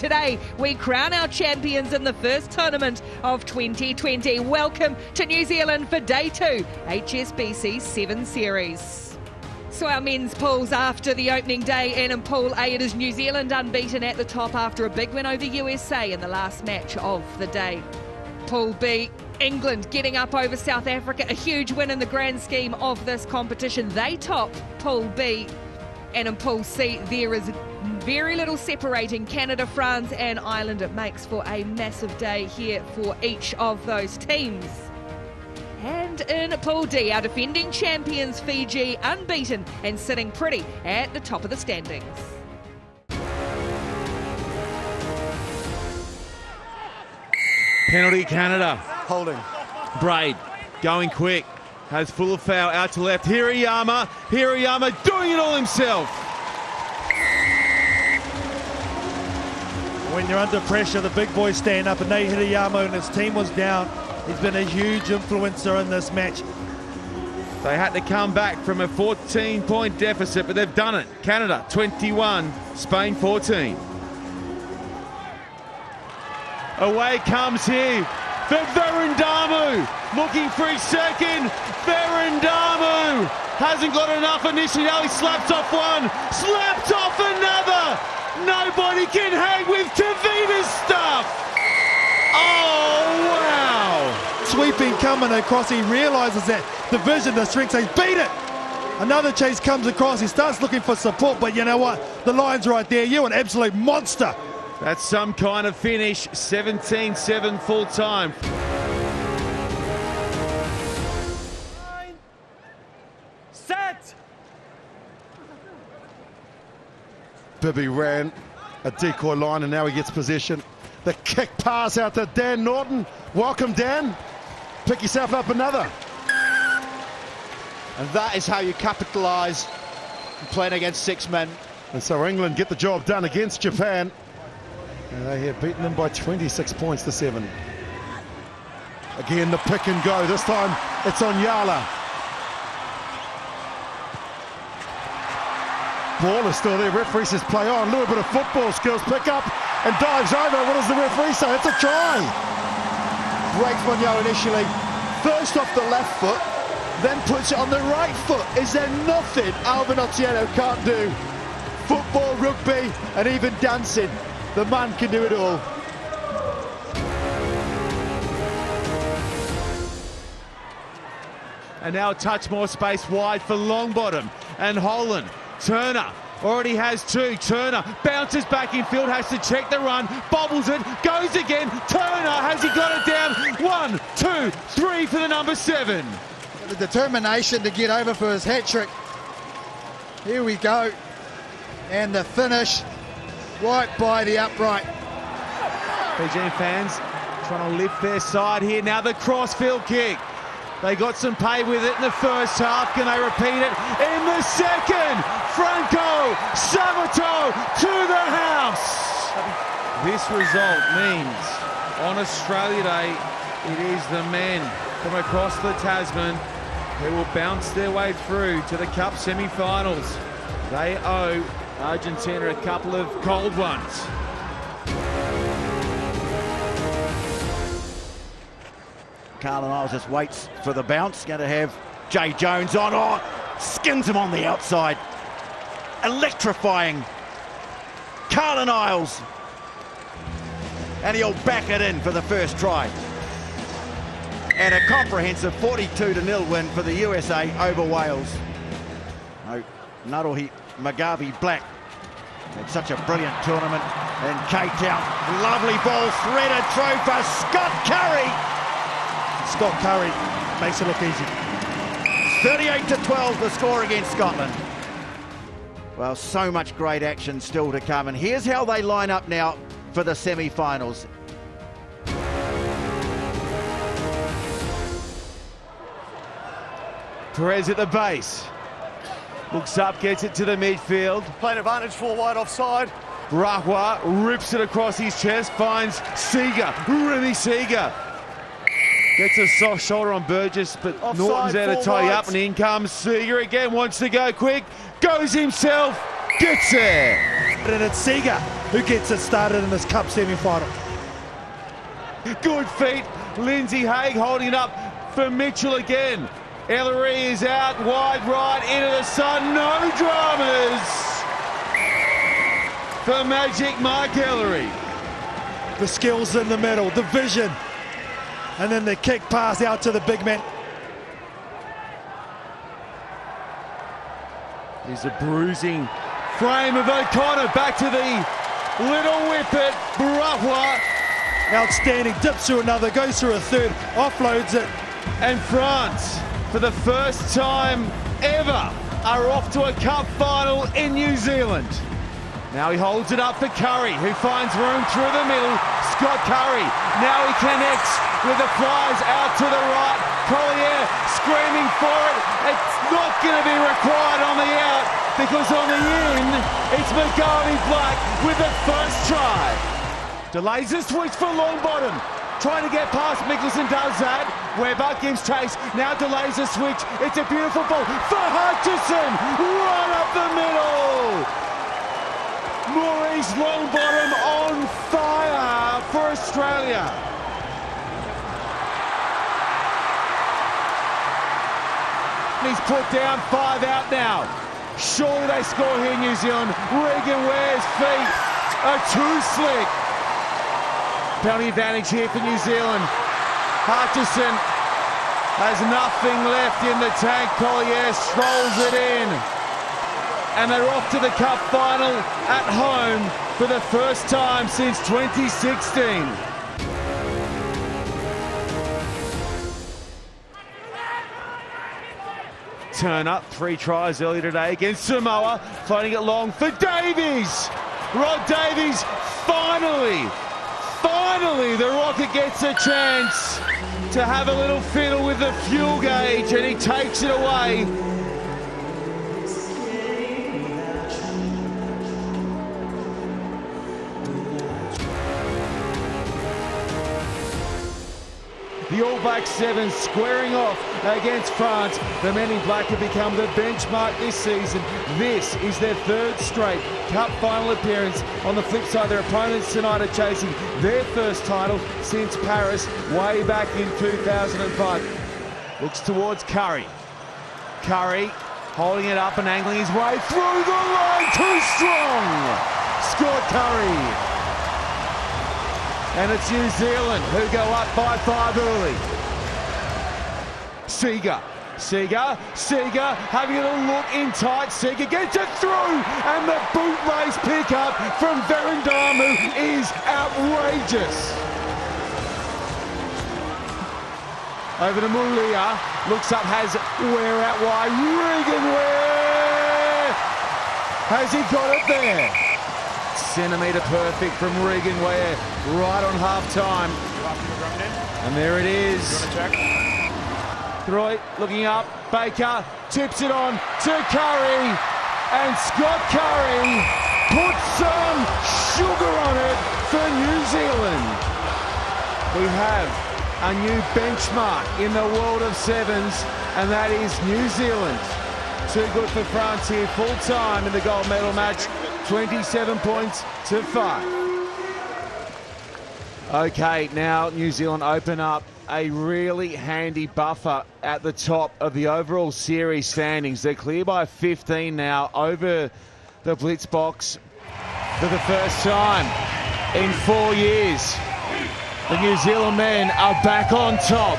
Today, we crown our champions in the first tournament of 2020. Welcome to New Zealand for Day 2, HSBC 7 Series. So our men's pools after the opening day, and in Pool A it is New Zealand unbeaten at the top after a big win over USA in the last match of the day. Pool B, England getting up over South Africa, a huge win in the grand scheme of this competition. They top Pool B. And in Pool C, there is very little separating Canada, France and Ireland. It makes for a massive day here for each of those teams. And in Pool D, our defending champions Fiji unbeaten and sitting pretty at the top of the standings. Penalty Canada. Holding. Braid going quick. Has full of foul out to left. Hirayama doing it all himself. When you're under pressure, the big boys stand up, and Nate Hirayama and his team was down. He's been a huge influencer in this match. They had to come back from a 14-point deficit, but they've done it. Canada 21, Spain 14. Away comes here. Verendamu looking for his second. Verendamu hasn't got enough initially. Now he slaps off one, slapped off another. Nobody can hang with Tavita's stuff. Oh, wow. Sweeping coming across, he realizes that the vision, the strength says, beat it. Another chase comes across, he starts looking for support, but you know what? The line's right there. You're an absolute monster. That's some kind of finish. 17-7 full time. Set. Bibby ran a decoy line and now he gets possession. The kick pass out to Dan Norton. Welcome, Dan. Pick yourself up another. And that is how you capitalise playing against 6 men. And so England get the job done against Japan. And they have beaten them by 26 points to 7. Again, the pick and go. This time it's on Yala. Ball is still there. Referee says play on. A little bit of football skills. Pick up and dives over. What does the referee say? It's a try. Breaks Munoz initially, first off the left foot, then puts it on the right foot. Is there nothing Alvin Otieno can't do? Football, rugby, and even dancing. The man can do it all. And now a touch more space wide for Longbottom and Holland. Turner already has 2. Turner bounces back in field, has to check the run, bobbles it, goes again. Turner, has he got it down? 1, 2, 3 for the number 7. The determination to get over for his hat-trick. Here we go. And the finish right by the upright. Fijian fans trying to lift their side here. Now the crossfield kick. They got some pay with it in the first half. Can they repeat it in the second? Franco Samato to the house. This result means on Australia Day, it is the men from across the Tasman who will bounce their way through to the Cup semi-finals. They owe Argentina a couple of cold ones. Carlin Isles just waits for the bounce. Going to have Jay Jones on. Oh, skins him on the outside. Electrifying Carlin Isles. And he'll back it in for the first try. And a comprehensive 42-0 win for the USA over Wales. No, Narohi Magavi Black had such a brilliant tournament in Cape Town. Lovely ball threaded through for Scott Curry. Scott Curry makes it look easy. 38-12 the score against Scotland. Well, so much great action still to come, and here's how they line up now for the semi-finals. Perez at the base. Looks up, gets it to the midfield. Playing advantage, 4 wide offside. Rahwa rips it across his chest, finds Seeger, Remy Seeger. Gets a soft shoulder on Burgess, but Offside, Norton's there to tie up, and in comes Seeger again, wants to go quick, goes himself, gets there. And it's Seeger who gets it started in this Cup semi-final. Good feet. Lindsay Haig holding it up for Mitchell again. Ellery is out wide right into the sun. No dramas for Magic Mike Ellery. The skills in the middle, the vision, and then the kick pass out to the big man. Here's a bruising frame of O'Connor. Back to the little whippet. Barahua. Outstanding, dips through another, goes through a third, offloads it. And France, for the first time ever, are off to a cup final in New Zealand. Now he holds it up for Curry, who finds room through the middle. Scott Curry, now he connects with the flies out to the right. Collier screaming for it. It's not going to be required on the out, because on the in, it's McGarvey Black with the first try. Delays the switch for Longbottom. Trying to get past Mickelson, does that. Webber gives chase, now delays the switch. It's a beautiful ball for Hutchison, right up the middle. Maurice Longbottom on fire for Australia. He's put down 5 out now. Surely they score here, New Zealand. Regan Ware's feet are too slick. Penalty advantage here for New Zealand. Hutchison has nothing left in the tank. Collier strolls it in. And they're off to the cup final at home for the first time since 2016. Turner, 3 tries earlier today against Samoa, floating it long for Davies. Rod Davies, finally, the Rocket gets a chance to have a little fiddle with the fuel gauge, and he takes it away. The All Black Sevens squaring off against France. The men in black have become the benchmark this season. This is their 3rd straight cup final appearance. On the flip side, their opponents tonight are chasing their first title since Paris way back in 2005. Looks towards Curry. Curry holding it up and angling his way through the line. Too strong. Scott Curry. And it's New Zealand who go up by 5 early. Seager having a little look in tight. Seager gets it through, and the bootlace pickup from Verandamu is outrageous. Over to Mulia, looks up, has Ware out wide. Regan Ware! Has he got it there? Centimetre perfect from Regan Ware, right on half-time. And there it is. Throit looking up, Baker tips it on to Curry, and Scott Curry puts some sugar on it for New Zealand. We have a new benchmark in the world of sevens, and that is New Zealand. Too good for France here, full time in the gold medal match, 27 points to 5. Okay, now New Zealand open up a really handy buffer at the top of the overall series standings. They're clear by 15 now over the blitz box for the first time in 4 years. The New Zealand men are back on top.